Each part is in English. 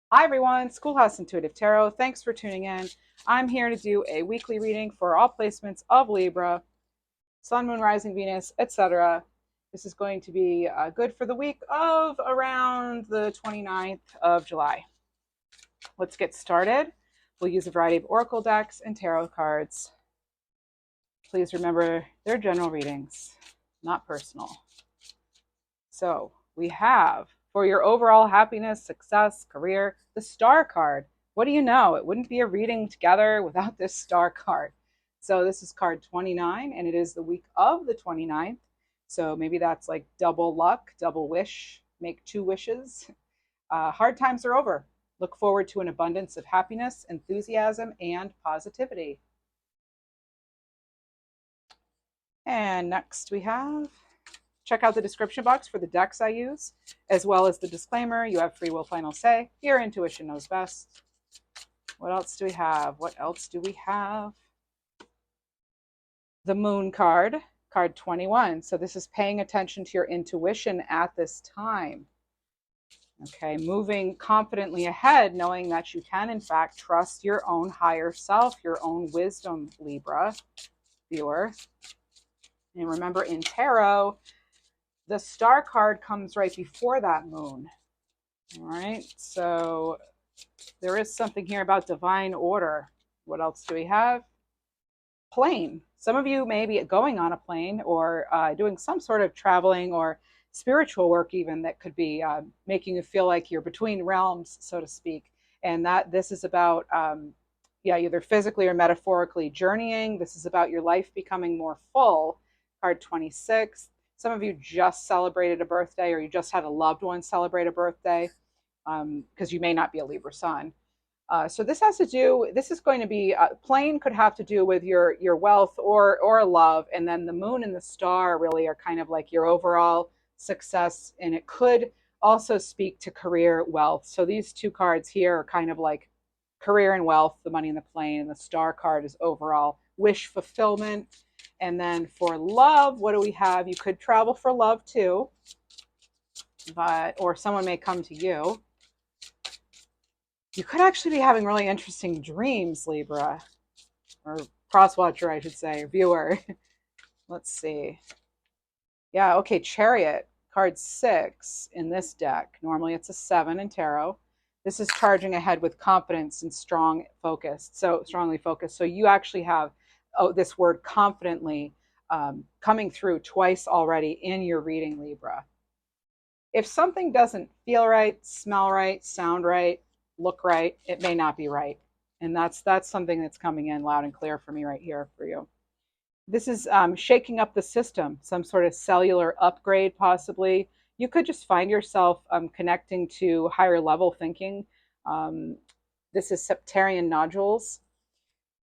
Hi everyone, Schoolhouse Intuitive Tarot. Thanks for tuning in. I'm here to do a weekly reading for all placements of Libra, Sun, Moon, Rising, Venus, etc. This is going to be good for the week of around the 29th of July. Let's get started. We'll use a variety of oracle decks and tarot cards. Please remember they're general readings, not personal. So we have for your overall happiness, success, career, the star card. What do you know? It wouldn't be a reading together without this star card. So this is card 29, and it is the week of the 29th. So maybe that's like double luck, double wish, make two wishes. Hard times are over. Look forward to an abundance of happiness, enthusiasm, and positivity. And next we have check out the description box for the decks I use, as well as the disclaimer. You have free will, final say. Your intuition knows best. What else do we have? What else do we have? The Moon card, card 21. So this is paying attention to your intuition at this time. Okay, moving confidently ahead, knowing that you can, in fact, trust your own higher self, your own wisdom, Libra viewer. And remember, in tarot, the star card comes right before that moon. All right, so there is something here about divine order. What else do we have? Plane. Some of you may be going on a plane or doing some sort of traveling or spiritual work even that could be making you feel like you're between realms, so to speak. And that this is about, either physically or metaphorically journeying. This is about your life becoming more full. Card 26. Some of you just celebrated a birthday, or you just had a loved one celebrate a birthday, because you may not be a Libra sun. So this has to do, this is going to be, plane could have to do with your wealth or love. And then the moon and the star really are kind of like your overall success. And it could also speak to career wealth. So these two cards here are kind of like career and wealth, the money in the plane, and the star card is overall wish fulfillment. And then for love, what do we have? You could travel for love too, or someone may come to you. You could actually be having really interesting dreams, Libra, or crosswatcher, I should say, or viewer. Let's see. Yeah, okay, Chariot, card 6 in this deck. Normally it's a 7 in tarot. This is charging ahead with confidence and strongly focused. So you actually have this word confidently coming through twice already in your reading, Libra. If something doesn't feel right, smell right, sound right, look right, it may not be right. And that's something that's coming in loud and clear for me right here for you. This is shaking up the system, some sort of cellular upgrade possibly. You could just find yourself connecting to higher level thinking. This is Septarian nodules.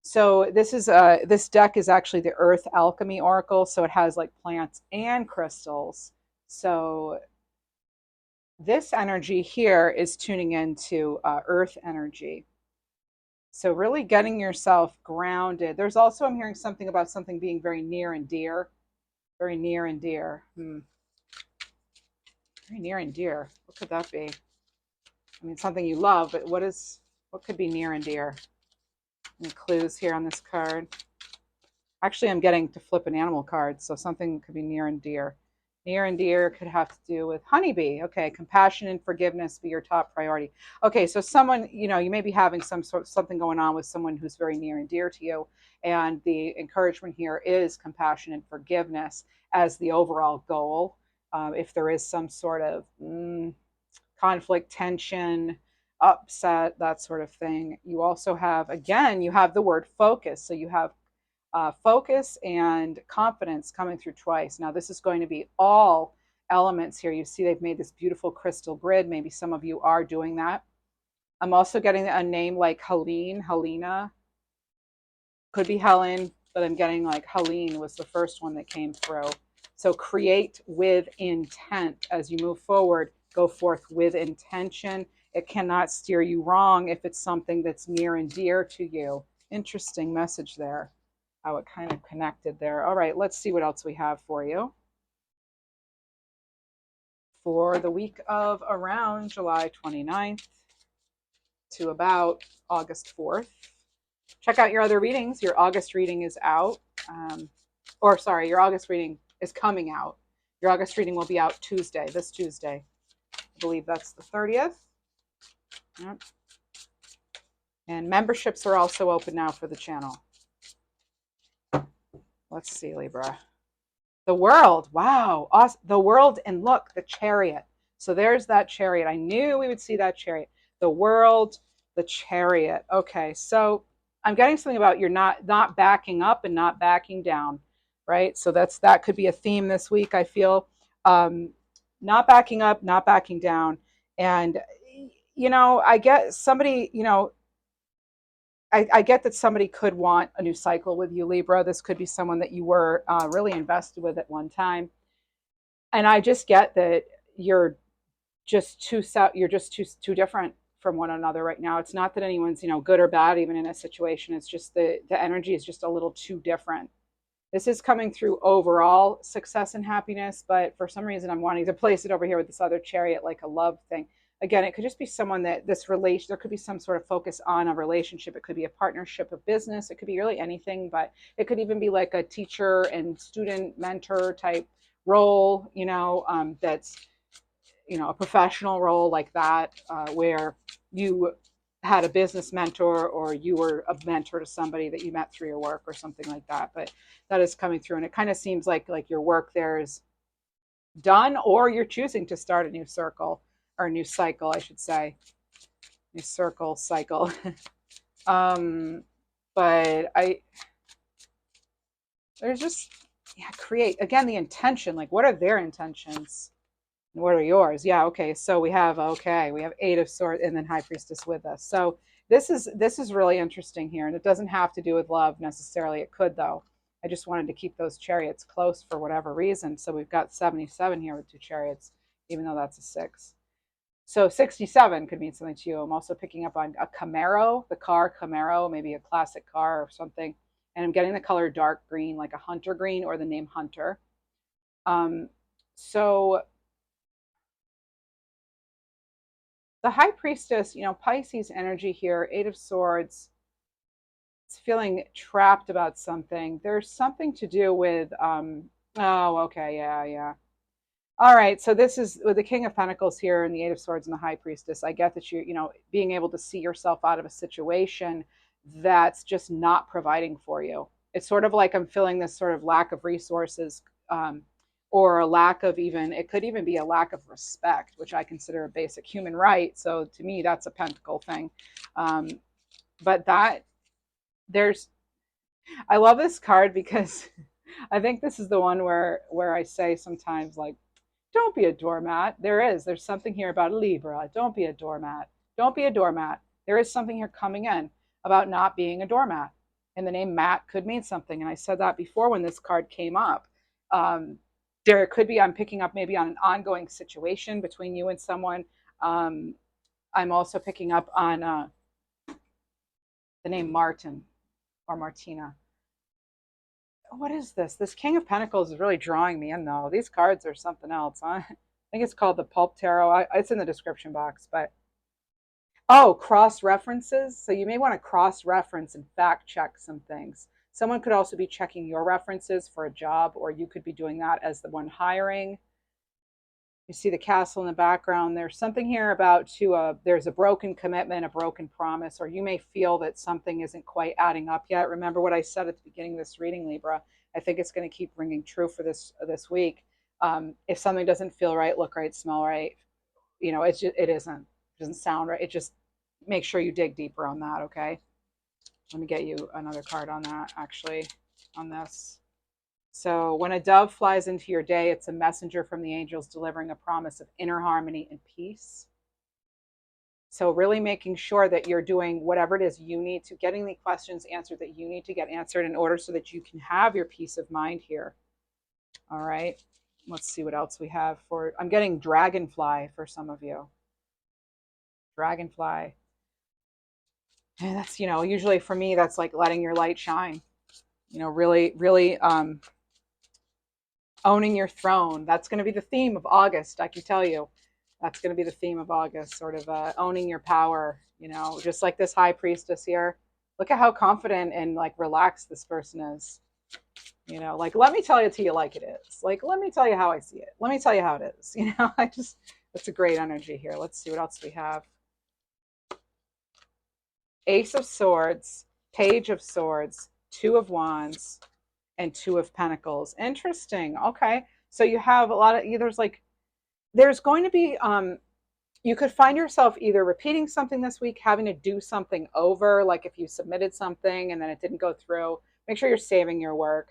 So this deck is actually the Earth Alchemy Oracle. So it has like plants and crystals. So this energy here is tuning into earth energy. So really getting yourself grounded. There's also, I'm hearing something about something being very near and dear. Very near and dear. Very near and dear. What could that be? I mean, something you love, but what could be near and dear? Any clues here on this card? Actually, I'm getting to flip an animal card, so something could be near and dear. Near and dear could have to do with honeybee. Okay, compassion and forgiveness be your top priority. Okay, so someone, you may be having something going on with someone who's very near and dear to you, and the encouragement here is compassion and forgiveness as the overall goal. If there is some sort of conflict, tension, upset, that sort of thing. You also have, again, you have the word focus. So you have focus and confidence coming through twice. Now, this is going to be all elements here. You see they've made this beautiful crystal grid. Maybe some of you are doing that. I'm also getting a name like Helene, Helena. Could be Helen, but I'm getting like Helene was the first one that came through. So create with intent as you move forward. Go forth with intention. It cannot steer you wrong if it's something that's near and dear to you. Interesting message there. How it kind of connected there. All right, let's see what else we have for you. For the week of around July 29th. to about August 4th. Check out your other readings. Your August reading is out. Or sorry, your August reading is coming out. Your August reading will be out Tuesday, this Tuesday. I believe that's the 30th. Yep. And memberships are also open now for the channel. Let's see, Libra. The World. Wow. Awesome. The World, and look, the Chariot. So there's that Chariot. I knew we would see that Chariot. The World, the Chariot. Okay, so I'm getting something about you're not backing up and not backing down, right? So that could be a theme this week, I feel. Not backing up, not backing down. And, I get somebody, I get that somebody could want a new cycle with you, Libra. This could be someone that you were really invested with at one time. And I just get that you're just too different from one another right now. It's not that anyone's, good or bad, even in a situation. It's just the energy is just a little too different. This is coming through overall success and happiness, but for some reason I'm wanting to place it over here with this other Chariot, like a love thing. Again, it could just be someone that there could be some sort of focus on a relationship. It could be a partnership, of business. It could be really anything, but it could even be like a teacher and student mentor type role, that's, a professional role like that, where you had a business mentor or you were a mentor to somebody that you met through your work or something like that. But that is coming through, and it kind of seems like your work there is done, or you're choosing to start a new circle, or a new cycle, I should say. New cycle. But there's just, create, again, the intention, like what are their intentions? And what are yours? Yeah, okay. So we have Eight of Swords and then High Priestess with us. So this is really interesting here, and it doesn't have to do with love necessarily. It could, though. I just wanted to keep those Chariots close for whatever reason. So we've got 77 here with two Chariots, even though that's a 6. So 67 could mean something to you. I'm also picking up on a Camaro, the car Camaro, maybe a classic car or something. And I'm getting the color dark green, like a hunter green, or the name Hunter. So the High Priestess, Pisces energy here, 8 of Swords. It's feeling trapped about something. There's something to do with, oh, okay, yeah. All right, so this is with the King of Pentacles here and the 8 of Swords and the High Priestess. I get that being able to see yourself out of a situation that's just not providing for you. It's sort of like I'm feeling this sort of lack of resources, or a lack of it could even be a lack of respect, which I consider a basic human right. So to me, that's a pentacle thing. But I love this card because I think this is the one where I say sometimes, like, don't be a doormat. There's something here about a Libra. Don't be a doormat. Don't be a doormat. There is something here coming in about not being a doormat. And the name Matt could mean something. And I said that before when this card came up. There could be, I'm picking up maybe on an ongoing situation between you and someone. I'm also picking up on the name Martin or Martina. What is this? This King of Pentacles is really drawing me in, though. These cards are something else. I think it's called the Pulp Tarot. It's in the description box, but cross references. So you may want to cross reference and fact check some things. Someone could also be checking your references for a job, or you could be doing that as the one hiring. You see the castle in the background. There's something here about there's a broken commitment, a broken promise, or you may feel that something isn't quite adding up yet. Remember what I said at the beginning of this reading, Libra. I think it's going to keep ringing true for this week. If something doesn't feel right, look right, smell right, it isn't. It doesn't sound right. It just, make sure you dig deeper on that, okay? Let me get you another card on that, actually, on this. So when a dove flies into your day, it's a messenger from the angels delivering a promise of inner harmony and peace. So really making sure that you're doing whatever it is you need to, getting the questions answered that you need to get answered in order so that you can have your peace of mind here. All right. Let's see what else we have for, I'm getting dragonfly for some of you. Dragonfly. And that's, usually for me, that's like letting your light shine. Really owning your throne. That's going to be the theme of August, I can tell you. That's going to be the theme of August, sort of owning your power, you know, just like this high priestess here. Look at how confident and like relaxed this person is. You know, like, let me tell you till you like it is. Like, let me tell you how I see it. Let me tell you how it is. You know, it's a great energy here. Let's see what else we have. Ace of Swords, Page of Swords, Two of Wands, and Two of Pentacles. Interesting. Okay. So you have a lot of, there's going to be, you could find yourself either repeating something this week, having to do something over, like if you submitted something and then it didn't go through, make sure you're saving your work.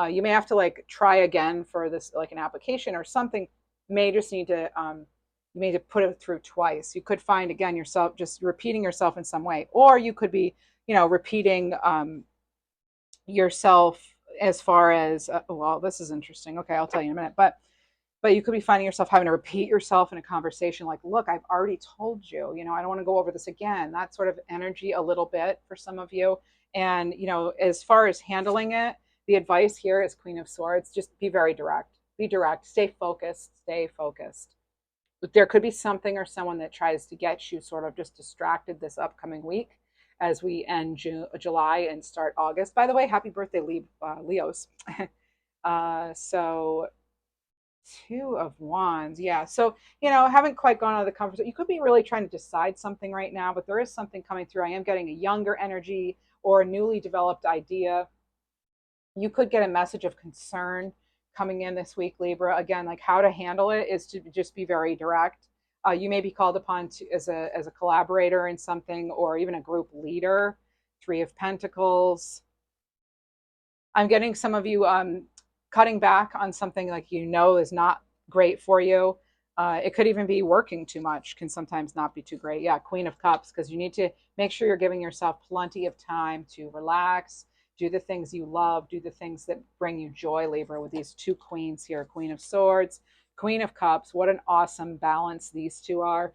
You may have to like try again for this, like an application or something. You may just need to, you may need to put it through twice. You could find again yourself just repeating yourself in some way, or you could be, you know, repeating yourself as far as, well, this is interesting. Okay, I'll tell you in a minute, but you could be finding yourself having to repeat yourself in a conversation like, look, I've already told you, you know, I don't want to go over this again. That sort of energy a little bit for some of you. And, you know, as far as handling it, the advice here is Queen of Swords, just be very direct. Be direct, stay focused, stay focused. But there could be something or someone that tries to get you sort of just distracted this upcoming week as we end July and start August. By the way, happy birthday, Leos. So Two of Wands. Yeah. So, you know, haven't quite gone out of the comfort zone. You could be really trying to decide something right now, but there is something coming through. I am getting a younger energy or a newly developed idea. You could get a message of concern coming in this week, Libra. Again, like how to handle it is to just be very direct. You may be called upon to as a collaborator in something or even a group leader. Three of Pentacles. I'm getting some of you cutting back on something like you know is not great for you. It could even be working too much, can sometimes not be too great. Yeah, Queen of Cups, because you need to make sure you're giving yourself plenty of time to relax, do the things you love, do the things that bring you joy, Libra, with these two queens here, Queen of Swords, Queen of Cups. What an awesome balance these two are.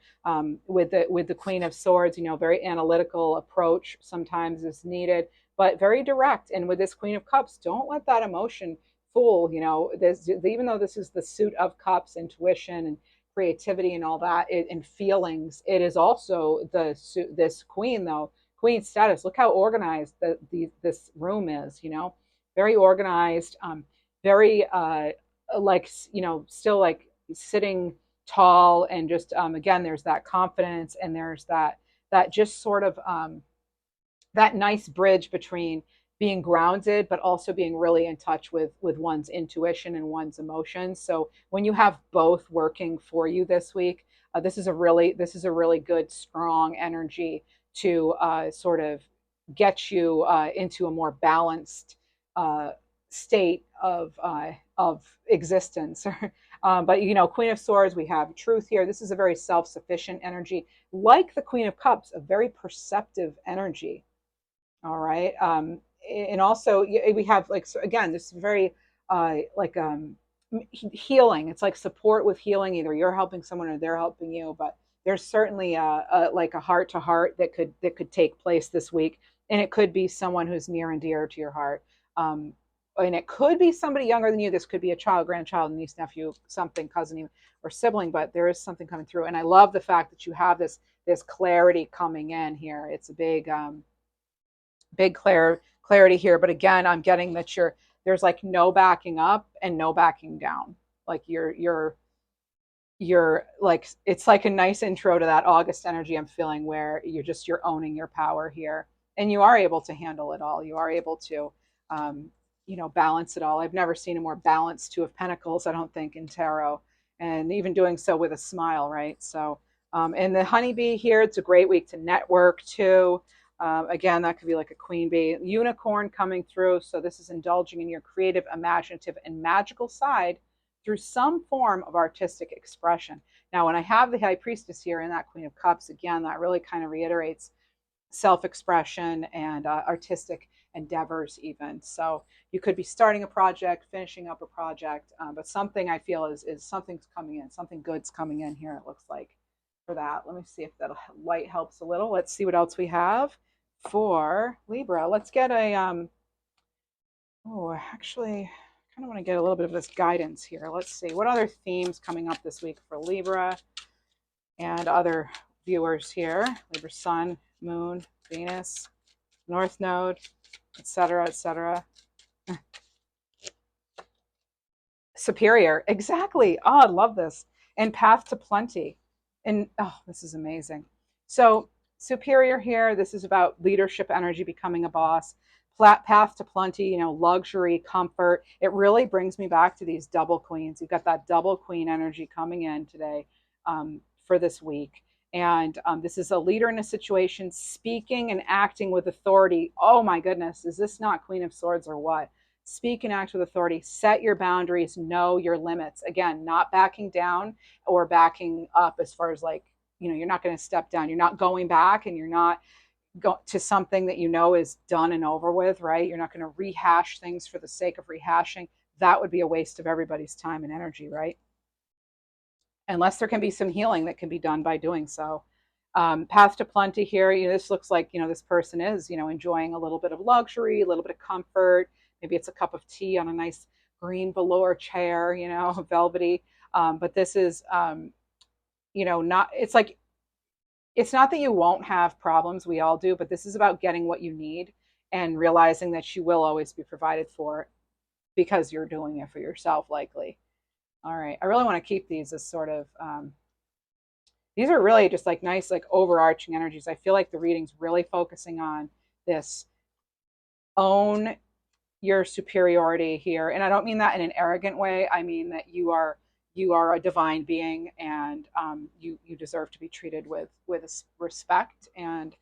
With the Queen of Swords, you know, very analytical approach sometimes is needed, but very direct. And with this Queen of Cups, don't let that emotion fool, you know, this, even though this is the suit of cups, intuition and creativity and all that, and feelings, it is also this queen, though, queen status. Look how organized this room is, you know, very organized, very like, you know, still like sitting tall, and just again, there's that confidence, and there's that just sort of that nice bridge between being grounded but also being really in touch with one's intuition and one's emotions. So when you have both working for you this week, this is a really good strong energy to sort of get you into a more balanced state of existence. But you know, Queen of Swords, we have truth here. This is a very self-sufficient energy, like the Queen of Cups, a very perceptive energy. All right. And also we have like, so again, this very like healing. It's like support with healing. Either you're helping someone or they're helping you, but there's certainly like a heart to heart that could take place this week. And it could be someone who's near and dear to your heart. And it could be somebody younger than you. This could be a child, grandchild, niece, nephew, something, cousin, or sibling, but there is something coming through. And I love the fact that you have this clarity coming in here. It's a big clarity here. But again, I'm getting that there's like no backing up and no backing down. Like you're like, it's like a nice intro to that August energy I'm feeling, where you're owning your power here, and you are able to handle it all. You are able to you know, balance it all. I've never seen a more balanced Two of Pentacles, I don't think, in tarot, and even doing so with a smile, right? So and the honeybee here, it's a great week to network too. Again, that could be like a queen bee. Unicorn coming through. So this is indulging in your creative, imaginative, and magical side through some form of artistic expression. Now, when I have the High Priestess here in that Queen of Cups, again, that really kind of reiterates self-expression and artistic endeavors even. So you could be starting a project, finishing up a project, but something I feel is something's coming in. Something good's coming in here, it looks like, for that. Let me see if that light helps a little. Let's see what else we have for Libra. Let's get a actually I kind of want to get a little bit of this guidance here. Let's see what other themes coming up this week for Libra. and other viewers here. Libra Sun, Moon, Venus, North Node, etc., etc. Superior, exactly. Oh, I love this. And path to plenty. And oh, this is amazing. So, superior here, this is about leadership energy, becoming a boss. Flat path to plenty, luxury, comfort. It really brings me back to these double queens. You've got that double queen energy coming in today for this week. And this is a leader in a situation, speaking and acting with authority. Oh my goodness, is this not Queen of Swords or what? Speak and act with authority. Set your boundaries, know your limits. Again, not backing down or backing up as far as like, you're not going to step down. You're not going back, and you're not go to something that is done and over with, right? You're not going to rehash things for the sake of rehashing. That would be a waste of everybody's time and energy, right? Unless there can be some healing that can be done by doing so. Path to plenty here, this looks like, this person is, enjoying a little bit of luxury, a little bit of comfort. Maybe it's a cup of tea on a nice green velour chair, velvety. But this is, not, it's not that you won't have problems. We all do, but this is about getting what you need and realizing that you will always be provided for because you're doing it for yourself, likely. All right. I really want to keep these as sort of, these are really just like nice, like overarching energies. I feel like the reading's really focusing on this own your superiority here. And I don't mean that in an arrogant way. I mean that you are a divine being, and you deserve to be treated with respect, and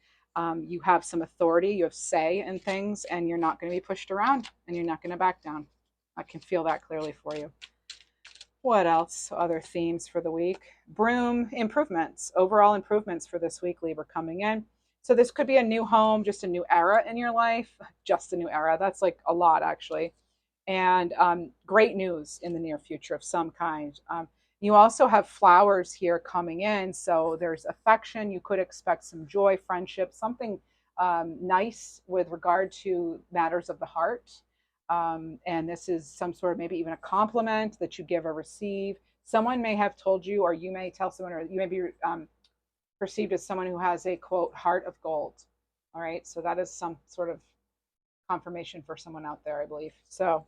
you have some authority, you have say in things, and you're not going to be pushed around, and you're not going to back down. I can feel that clearly for you. What else? Other themes for the week. Broom improvements, overall improvements for this week, Libra, coming in. So this could be a new home, just a new era in your life, just a new era. That's like a lot, actually. And great news in the near future of some kind. You also have flowers here coming in. So there's affection. You could expect some joy, friendship, something nice with regard to matters of the heart. And this is some sort of maybe even a compliment that you give or receive. Someone may have told you, or you may tell someone, or you may be perceived as someone who has a, quote, heart of gold. All right. So that is some sort of confirmation for someone out there, I believe. So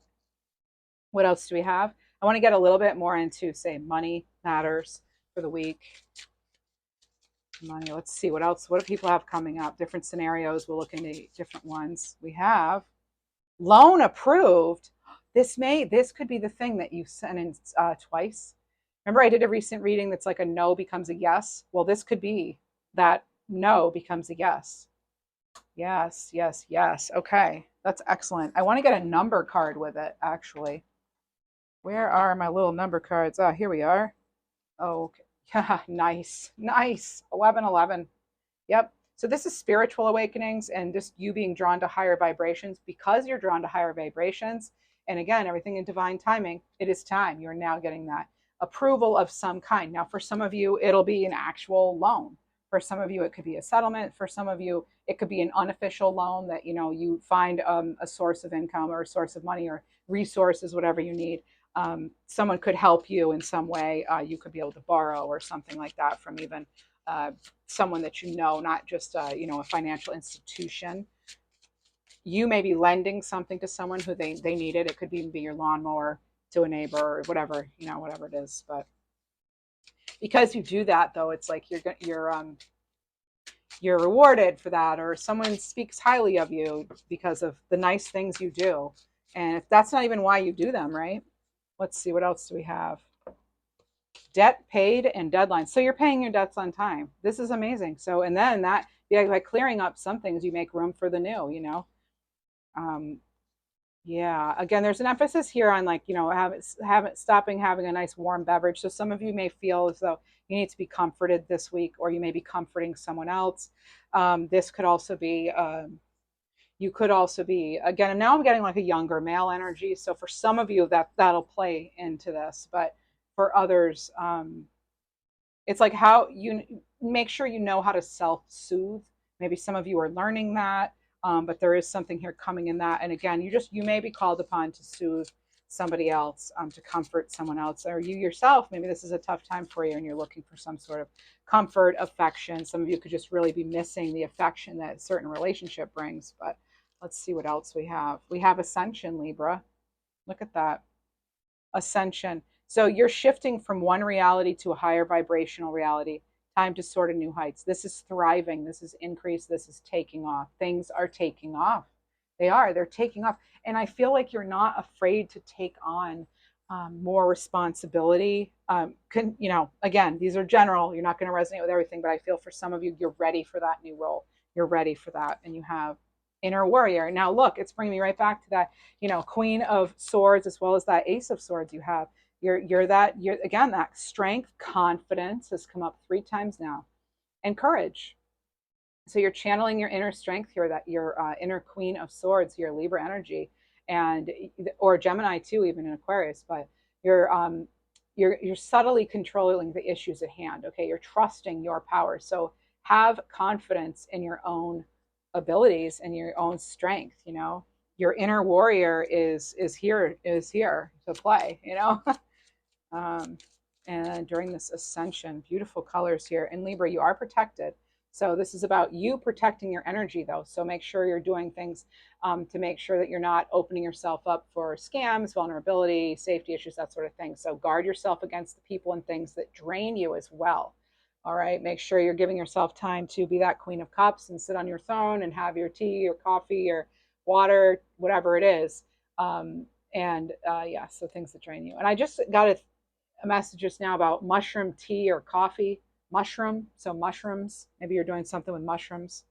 what else do we have? I want to get a little bit more into, say, money matters for the week. Money. Let's see what else. What do people have coming up? Different scenarios. We'll look into different ones. We have loan approved. This could be the thing that you sent in twice. Remember, I did a recent reading that's like a no becomes a yes. Well, this could be that no becomes a yes. Yes, yes, yes. Okay, that's excellent. I want to get a number card with it, actually. Where are my little number cards? Ah, here we are. Oh, okay. Yeah, nice, nice. 1111. Yep. So this is spiritual awakenings and just you being drawn to higher vibrations. Because you're drawn to higher vibrations, and again, everything in divine timing, it is time. You're now getting that approval of some kind. Now, for some of you, it'll be an actual loan. For some of you, it could be a settlement. For some of you, it could be an unofficial loan that, you find a source of income or a source of money or resources, whatever you need. Someone could help you in some way. You could be able to borrow or something like that from even someone that not just a financial institution. You may be lending something to someone who they need it. It could even be your lawnmower to a neighbor or whatever, whatever it is. But because you do that, though, it's like you're rewarded for that, or someone speaks highly of you because of the nice things you do. And if that's not even why you do them, right? Let's see, what else do we have? Debt paid and deadlines. So you're paying your debts on time. This is amazing. So, and then that, by clearing up some things, you make room for the new, yeah. Again, there's an emphasis here on stopping having a nice warm beverage. So some of you may feel as though you need to be comforted this week, or you may be comforting someone else. This could also be, you could also be, again, and now I'm getting like a younger male energy. So for some of you that'll play into this, but for others, it's like how you make sure you know how to self-soothe. Maybe some of you are learning that, but there is something here coming in that. And again, you may be called upon to soothe somebody else, to comfort someone else, or you yourself. Maybe this is a tough time for you and you're looking for some sort of comfort, affection. Some of you could just really be missing the affection that a certain relationship brings. But let's see what else we have. We have Ascension, Libra. Look at that. Ascension. So you're shifting from one reality to a higher vibrational reality. Time to soar to new heights. This is thriving. This is increase. This is taking off. Things are taking off. They are. They're taking off. And I feel like you're not afraid to take on more responsibility. Again, these are general. You're not going to resonate with everything, but I feel for some of you, you're ready for that new role. You're ready for that. And you have inner warrior. Now, look, it's bringing me right back to that, Queen of Swords, as well as that Ace of Swords you have. You're again, that strength, confidence has come up 3 times now, and courage. So you're channeling your inner strength here, that your inner Queen of Swords here, Libra energy, or Gemini too, even in Aquarius. But you're subtly controlling the issues at hand. Okay, you're trusting your power. So have confidence in your own abilities and your own strength. Your inner warrior is here to play. And during this ascension, beautiful colors here. In Libra, you are protected. So this is about you protecting your energy, though. So make sure you're doing things to make sure that you're not opening yourself up for scams, vulnerability, safety issues, that sort of thing. So guard yourself against the people and things that drain you as well. All right. Make sure you're giving yourself time to be that Queen of Cups and sit on your phone and have your tea or coffee or water, whatever it is. So things that drain you. And I just got a message just now about mushroom tea or coffee. So mushrooms, maybe you're doing something with mushrooms.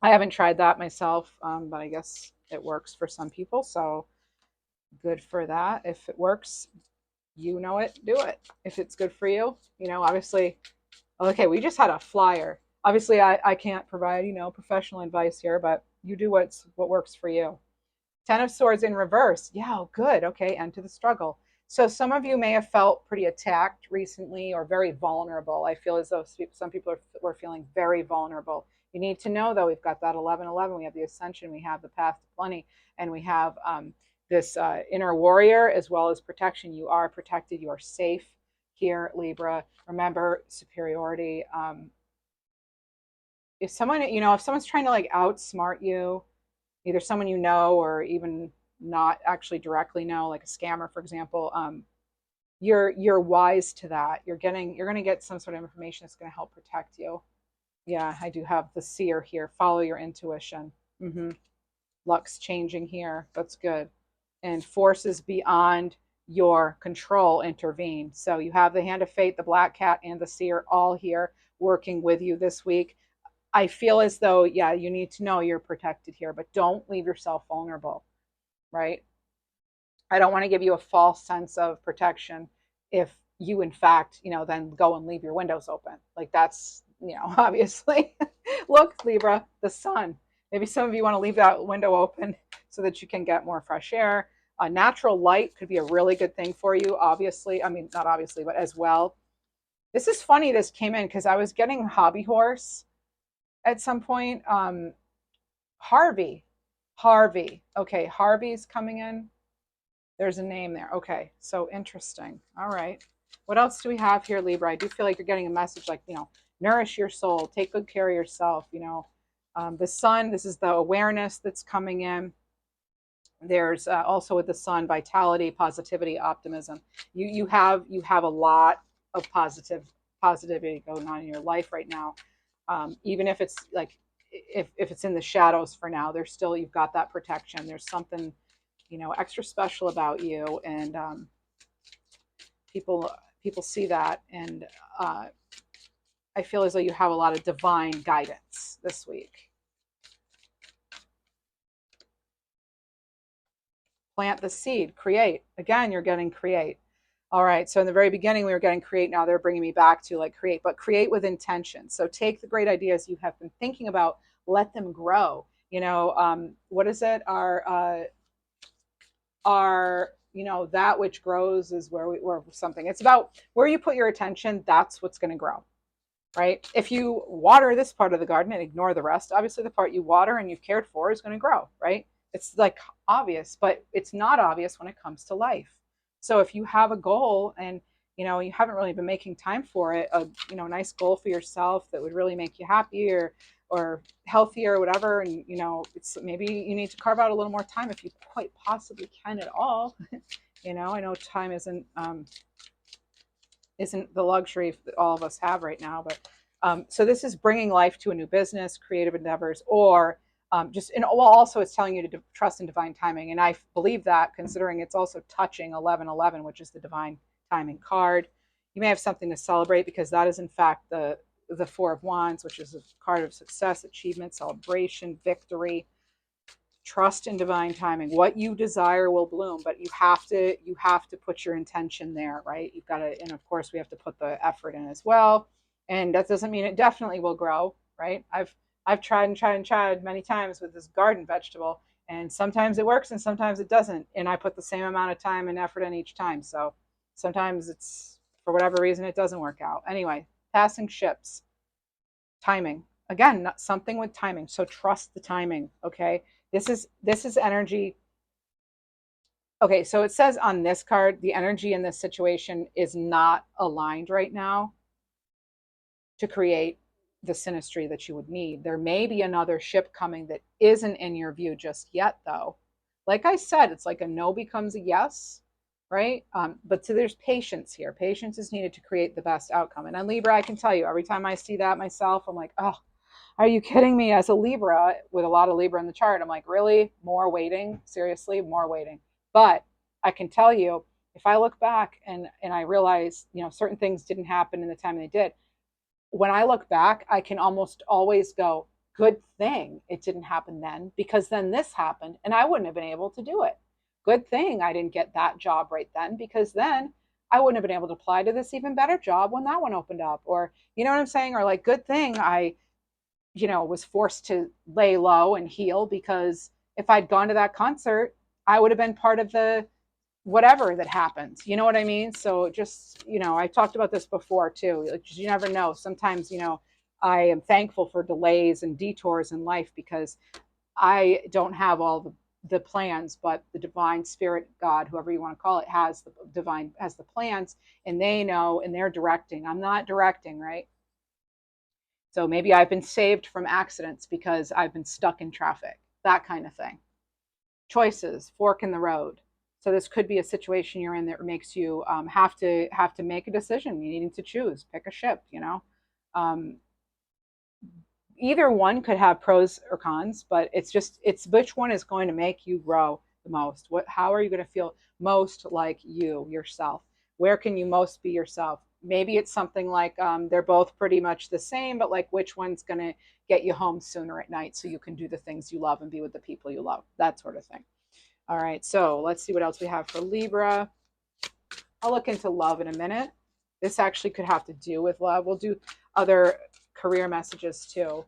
I haven't tried that myself, but I guess it works for some people, so good for that. If it works, do it. If it's good for you, obviously. Okay, we just had a flyer. Obviously, I can't provide, professional advice here, but you do what works for you. 10 of Swords in reverse. Yeah, good. Okay, end to the struggle. So some of you may have felt pretty attacked recently or very vulnerable. I feel as though some people were feeling very vulnerable. You need to know, though, we've got that 11-11. We have the Ascension. We have the Path to Plenty. And we have this inner warrior as well as protection. You are protected. You are safe here, Libra. Remember, superiority. If someone's trying to outsmart you, either someone or even not actually directly know, like a scammer, for example, you're wise to that. You're going to get some sort of information that's going to help protect you. Yeah, I do have the Seer here. Follow your intuition. Luck's changing here. That's good. And forces beyond your control intervene. So you have the Hand of Fate, the Black Cat, and the Seer all here working with you this week. I feel as though, you need to know you're protected here, but don't leave yourself vulnerable. Right? I don't want to give you a false sense of protection if you, in fact, then go and leave your windows open. That's, obviously. Look, Libra, the sun. Maybe some of you want to leave that window open so that you can get more fresh air. Natural light could be a really good thing for you, obviously. I mean, not obviously, but as well. This is funny this came in because I was getting hobby horse at some point. Harvey. Okay, Harvey's coming in. There's a name there. Okay, so interesting. All right. What else do we have here, Libra? I do feel like you're getting a message nourish your soul, take good care of yourself. The sun, this is the awareness that's coming in. There's also with the sun, vitality, positivity, optimism. You have a lot of positivity going on in your life right now. Even if it's if it's in the shadows for now, there's still, you've got that protection. There's something, extra special about you, and people see that, and I feel as though you have a lot of divine guidance this week. Plant the seed, create. Again, you're getting create. All right, so in the very beginning, we were getting create. Now they're bringing me back to create, but create with intention. So take the great ideas you have been thinking about, let them grow. What is it? Our that which grows is where something. It's about where you put your attention. That's what's going to grow, right? If you water this part of the garden and ignore the rest, obviously the part you water and you've cared for is going to grow, right? It's like obvious, but it's not obvious when it comes to life. So if you have a goal and you haven't really been making time for it, a nice goal for yourself that would really make you happy or healthier or whatever, and it's maybe you need to carve out a little more time if you quite possibly can at all. I know time isn't the luxury that all of us have right now, but so this is bringing life to a new business, creative endeavors, or well, also it's telling you to trust in divine timing, and I believe that, considering it's also touching 1111, which is the divine timing card. You may have something to celebrate because that is in fact the Four of Wands, which is a card of success, achievement, celebration, victory. Trust in divine timing. What you desire will bloom, but you have to put your intention there, right? You've got to, and of course we have to put the effort in as well. And that doesn't mean it definitely will grow, right? I've tried and tried and tried many times with this garden vegetable, and sometimes it works and sometimes it doesn't. And I put the same amount of time and effort in each time. So sometimes it's, for whatever reason, it doesn't work out. Anyway, passing ships, timing. Again, not something with timing. So trust the timing, okay? This is energy. Okay, so it says on this card, the energy in this situation is not aligned right now to create the synastry that you would need. There may be another ship coming that isn't in your view just yet, though. Like I said, it's like a no becomes a yes, right? But so there's patience here. Patience is needed to create the best outcome. And on Libra, I can tell you, every time I see that myself, I'm like, oh, are you kidding me? As a Libra, with a lot of Libra in the chart, I'm like, really? More waiting? Seriously, more waiting. But I can tell you, if I look back and I realize, certain things didn't happen in the time they did, when I look back, I can almost always go, good thing it didn't happen then, because then this happened and I wouldn't have been able to do it. Good thing I didn't get that job right then, because then I wouldn't have been able to apply to this even better job when that one opened up. Or, you know what I'm saying? Or like, good thing I was forced to lay low and heal, because if I'd gone to that concert, I would have been part of the whatever that happens. You know what I mean? So just, I talked about this before too. Like, you never know. Sometimes, I am thankful for delays and detours in life because I don't have all the plans, but the divine spirit, God, whoever you want to call it, has the plans, and they know, and they're directing. I'm not directing, right? So maybe I've been saved from accidents because I've been stuck in traffic, that kind of thing. Choices, fork in the road. So this could be a situation you're in that makes you have to make a decision. You needing to choose, pick a ship. Um, Either one could have pros or cons, but it's which one is going to make you grow the most. How are you going to feel most like yourself? Where can you most be yourself? Maybe it's something like they're both pretty much the same, but like which one's going to get you home sooner at night so you can do the things you love and be with the people you love, that sort of thing. All right, so let's see what else we have for Libra. I'll look into love in a minute. This actually could have to do with love. We'll do other career messages too.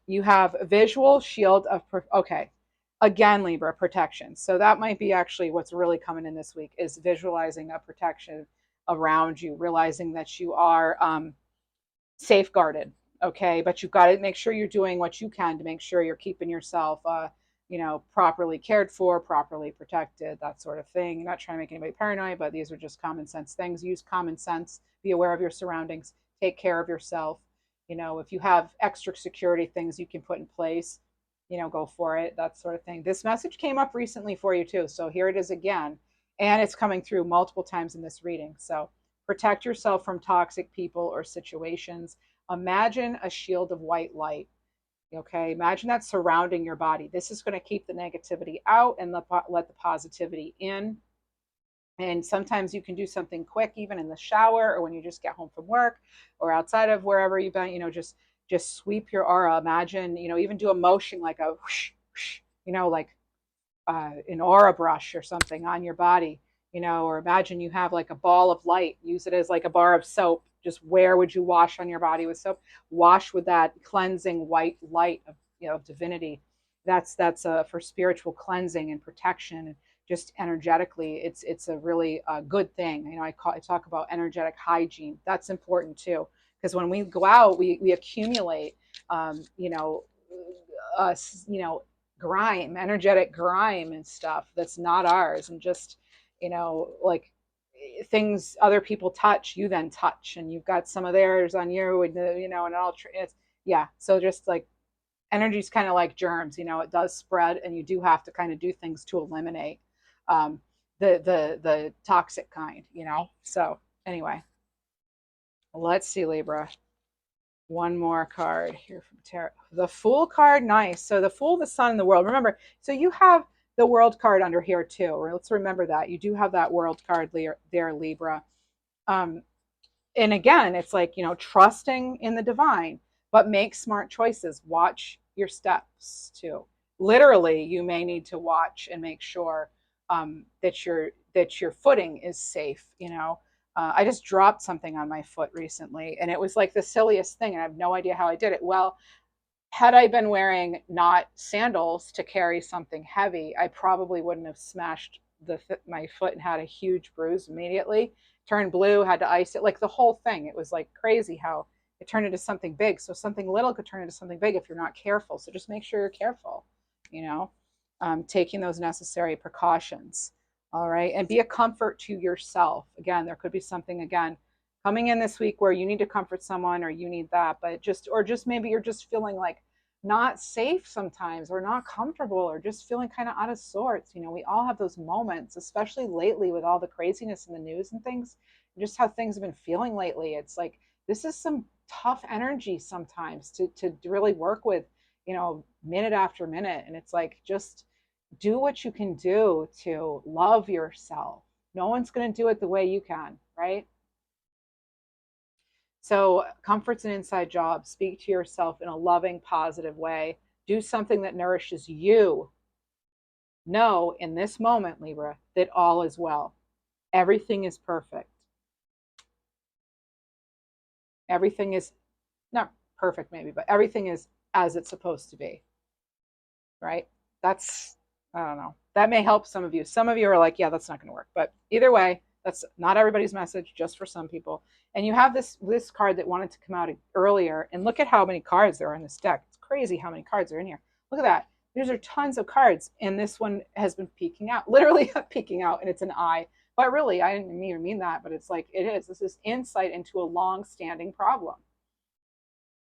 You have a visual shield of, okay, again, Libra, protection. So that might be actually what's really coming in this week, is visualizing a protection around you, realizing that you are safeguarded, okay? But you've got to make sure you're doing what you can to make sure you're keeping yourself properly cared for, properly protected, that sort of thing. You're not trying to make anybody paranoid, but these are just common sense things. Use common sense, be aware of your surroundings, take care of yourself. If you have extra security things you can put in place, go for it, that sort of thing. This message came up recently for you too. So here it is again. And it's coming through multiple times in this reading. So protect yourself from toxic people or situations. Imagine a shield of white light. Okay, imagine that surrounding your body. This is going to keep the negativity out and let the positivity in. And sometimes you can do something quick, even in the shower or when you just get home from work or outside of wherever you've been, just sweep your aura. Imagine, even do a motion like a whoosh, whoosh, like an aura brush or something on your body, or imagine you have like a ball of light. Use it as like a bar of soap. Just where would you wash on your body with soap? Wash with that cleansing white light of divinity. That's for spiritual cleansing and protection. And just energetically, it's a really good thing. I talk about energetic hygiene. That's important too, because when we go out, we accumulate, us, grime, energetic grime and stuff that's not ours, and just, like things other people touch, you then touch, and you've got some of theirs on you, and and it's, yeah. So just like energy is kind of like germs, it does spread, and you do have to kind of do things to eliminate um, the toxic kind, So anyway, let's see, Libra. One more card here from tarot. The Fool card, nice. So the Fool, the Sun, and the World. Remember, so you have the World card under here too. Let's remember that you do have that World card there, Libra. Um, and again, it's like, trusting in the divine, but make smart choices. Watch your steps too. Literally, you may need to watch and make sure that your footing is safe. I just dropped something on my foot recently, and it was like the silliest thing, and I have no idea how I did it. Well, had I been wearing not sandals to carry something heavy, I probably wouldn't have smashed my foot and had a huge bruise immediately. Turned blue, had to ice it, like the whole thing. It was like crazy how it turned into something big. So something little could turn into something big if you're not careful. So just make sure you're careful, taking those necessary precautions. All right. And be a comfort to yourself. Again, there could be something, again, coming in this week where you need to comfort someone, or you need that, but just maybe you're just feeling like not safe sometimes, or not comfortable, or just feeling kind of out of sorts. We all have those moments, especially lately with all the craziness in the news and things, just how things have been feeling lately. It's like, this is some tough energy sometimes to really work with, minute after minute. And it's like, just do what you can do to love yourself. No one's going to do it the way you can, right? So, comfort's an inside job. Speak to yourself in a loving, positive way. Do something that nourishes you. Know in this moment, Libra, that all is well. Everything is perfect. Everything is not perfect, maybe, but everything is as it's supposed to be, right? That's, I don't know. That may help some of you. Some of you are like, yeah, that's not going to work. But either way, that's not everybody's message, just for some people. And you have this card that wanted to come out earlier, and look at how many cards there are in this deck. It's crazy how many cards are in here. Look at that. These are tons of cards, and this one has been peeking out, literally peeking out, and it's an eye. But really, I didn't mean that, but it's like, it is. This is insight into a long-standing problem.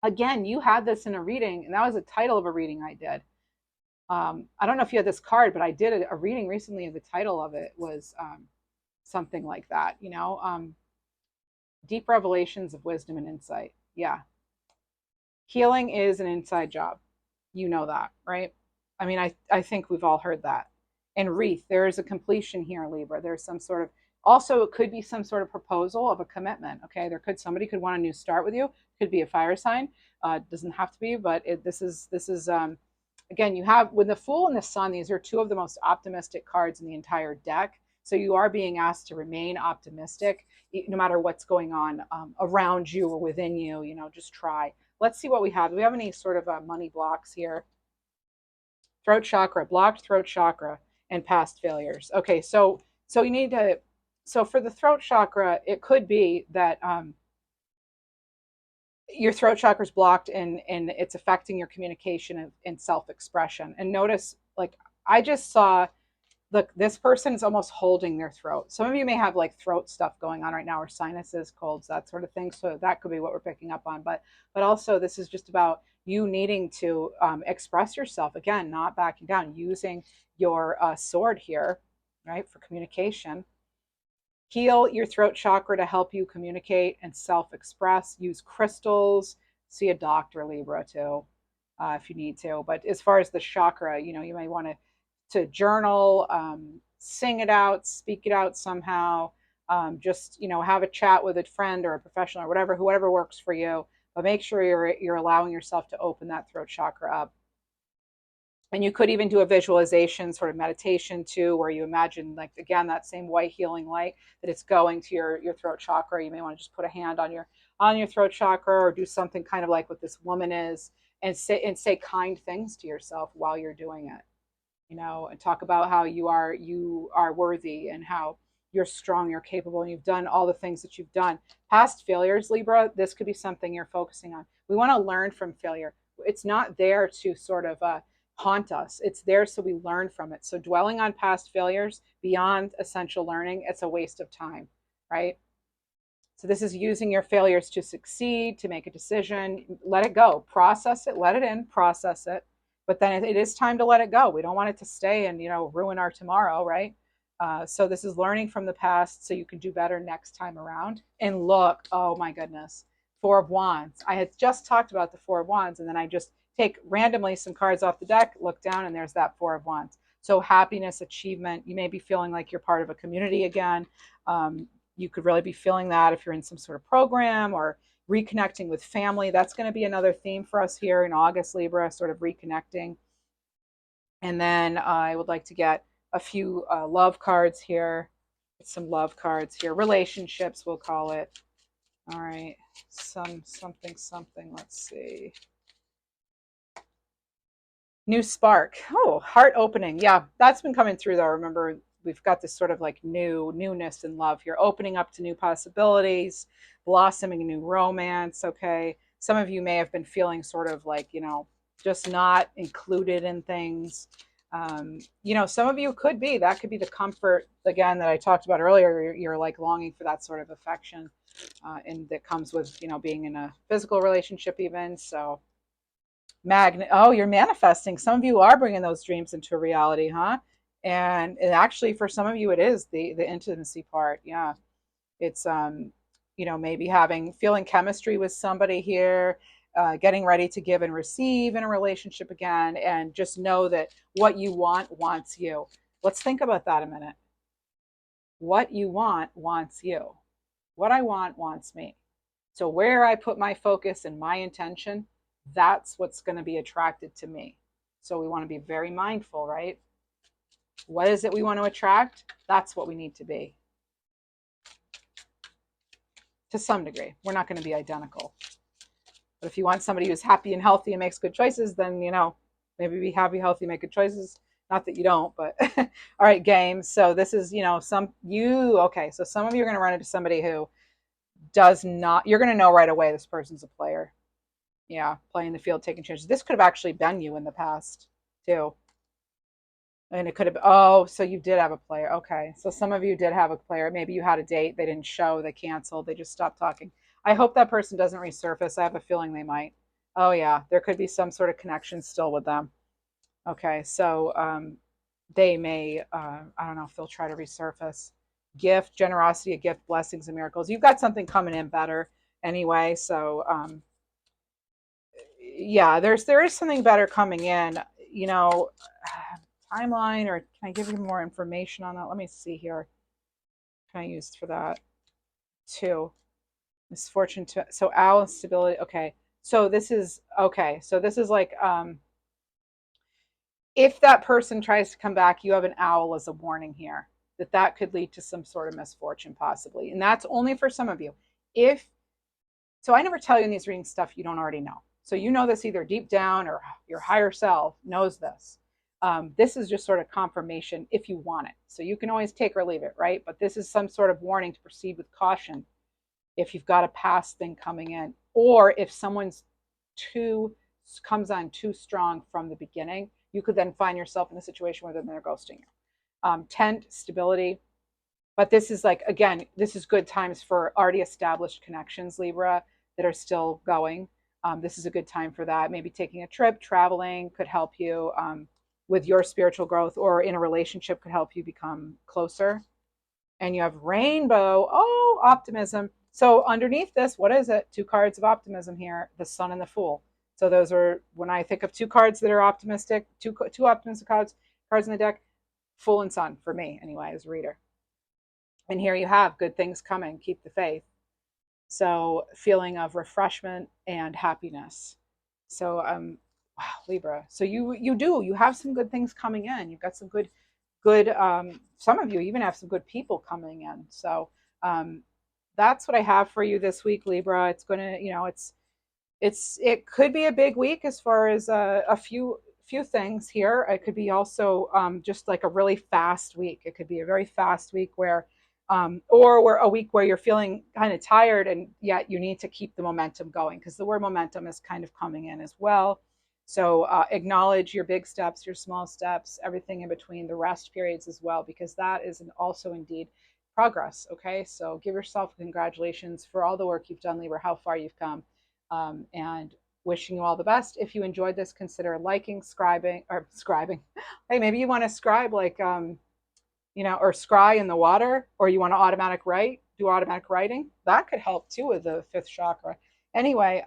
Again, you had this in a reading, and that was the title of a reading I did. I don't know if you had this card, but I did a reading recently, and the title of it was something like that, deep revelations of wisdom and insight. Yeah. Healing is an inside job. You know that, right? I mean, I think we've all heard that. And wreath, there is a completion here, Libra. There's some sort of, also, it could be some sort of proposal of a commitment. Okay. Somebody could want a new start with you. Could be a fire sign. Doesn't have to be, but this is, again, you have, with the Fool and the Sun, these are two of the most optimistic cards in the entire deck. So you are being asked to remain optimistic, no matter what's going on around you or within you. Just try. Let's see what we have. Do we have any sort of money blocks here? Throat chakra, blocked throat chakra, and past failures. Okay, so you need to. So for the throat chakra, it could be that your throat chakra is blocked, and it's affecting your communication and self-expression. And notice, like, I just saw, look, this person is almost holding their throat. Some of you may have like throat stuff going on right now, or sinuses, colds, that sort of thing. So that could be what we're picking up on. But also, this is just about you needing to express yourself, again, not backing down, using your sword here, right, for communication. Heal your throat chakra to help you communicate and self-express. Use crystals. See a doctor, Libra, too, if you need to. But as far as the chakra, you may want to journal, sing it out, speak it out somehow. Just have a chat with a friend or a professional or whoever works for you. But make sure you're allowing yourself to open that throat chakra up. And you could even do a visualization, sort of meditation too, where you imagine, like, again, that same white healing light, that it's going to your throat chakra. You may want to just put a hand on your throat chakra, or do something kind of like what this woman is, and say kind things to yourself while you're doing it. And talk about how you are worthy, and how you're strong, you're capable, and you've done all the things that you've done. Past failures, Libra, this could be something you're focusing on. We want to learn from failure. It's not there to sort of haunt us. It's there so we learn from it. So dwelling on past failures beyond essential learning, it's a waste of time, right? So this is using your failures to succeed, to make a decision. Let it go, process it, let it in, process it. But then it is time to let it go. We don't want it to stay and ruin our tomorrow, right? So this is learning from the past so you can do better next time around. And look, oh my goodness, Four of Wands. I had just talked about the Four of Wands, and then I just take randomly some cards off the deck, look down, and there's that Four of Wands. So happiness, achievement. You may be feeling like you're part of a community again. You could really be feeling that if you're in some sort of program or reconnecting with family. That's going to be another theme for us here in August, Libra, sort of reconnecting. And then I would like to get a few love cards here. Get some love cards here. Relationships, we'll call it. All right. Something. Let's see. New spark. Oh, heart opening. Yeah, that's been coming through though. Remember, we've got this sort of like newness in love here, opening up to new possibilities, blossoming a new romance. Okay. Some of you may have been feeling sort of like, just not included in things. Some of you could be, that could be the comfort again that I talked about earlier. You're like longing for that sort of affection, and that comes with, being in a physical relationship even. So you're manifesting. Some of you are bringing those dreams into reality, huh? And actually for some of you it is the intimacy part. Yeah. It's maybe feeling chemistry with somebody here, getting ready to give and receive in a relationship again, and just know that what you want wants you. Let's think about that a minute. What you want wants you. What I want wants me. So where I put my focus and my intention, that's what's going to be attracted to me. So we want to be very mindful, right? What is it we want to attract? That's what we need to be. To some degree. We're not going to be identical. But if you want somebody who's happy and healthy and makes good choices, then, maybe be happy, healthy, make good choices. Not that you don't, but all right, game. So this is, okay. So some of you are going to run into somebody who does not, you're going to know right away this person's a player. Yeah, playing the field, taking chances. This could have actually been you in the past too. And it could have, so you did have a player. Okay. So some of you did have a player. Maybe you had a date. They didn't show. They canceled. They just stopped talking. I hope that person doesn't resurface. I have a feeling they might. Oh, yeah. There could be some sort of connection still with them. Okay. So they may, I don't know if they'll try to resurface. Gift, generosity, a gift, blessings, and miracles. You've got something coming in better anyway. So, yeah, there is something better coming in, timeline, or can I give you more information on that? Let me see here. Can I use for that too? Misfortune to, so owl instability. Okay. So this is like, if that person tries to come back, you have an owl as a warning here that could lead to some sort of misfortune possibly. And that's only for some of you. So I never tell you in these readings stuff you don't already know. So you know this either deep down or your higher self knows this. This is just sort of confirmation if you want it. So you can always take or leave it, right? But this is some sort of warning to proceed with caution if you've got a past thing coming in, or if someone's comes on too strong from the beginning, you could then find yourself in a situation where they're ghosting you. Tent, stability. But this is like, again, this is good times for already established connections, Libra, that are still going. This is a good time for that. Maybe taking a trip, traveling could help you with your spiritual growth, or in a relationship could help you become closer. And you have rainbow. Oh, optimism. So underneath this, what is it? Two cards of optimism here, the Sun and the Fool. So those are, when I think of two cards that are optimistic, two optimistic cards in the deck, Fool and Sun for me anyway, as a reader. And here you have good things coming. Keep the faith. So feeling of refreshment and happiness. So wow, Libra. So you have some good things coming in. You've got some good some of you even have some good people coming in. So that's what I have for you this week, Libra. It's gonna, it could be a big week as far as a few things here. It could be also just like a really fast week. It could be a very fast week where or a week where you're feeling kind of tired and yet you need to keep the momentum going, because the word momentum is kind of coming in as well. So acknowledge your big steps, your small steps, everything in between, the rest periods as well, because that is also indeed progress. Okay, so give yourself congratulations for all the work you've done, Libra, how far you've come, and wishing you all the best. If you enjoyed this, consider liking, scribing. Hey, maybe you want to scribe like or scry in the water, or you want to do automatic writing. That could help too with the fifth chakra. Anyway,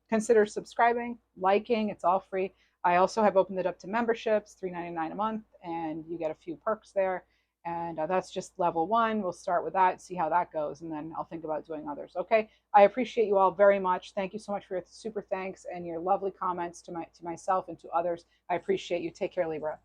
consider subscribing, liking. It's all free. I also have opened it up to memberships, $3.99 a month, and you get a few perks there. And that's just level one. We'll start with that, see how that goes, and then I'll think about doing others. Okay. I appreciate you all very much. Thank you so much for your super thanks and your lovely comments to myself and to others. I appreciate you. Take care, Libra.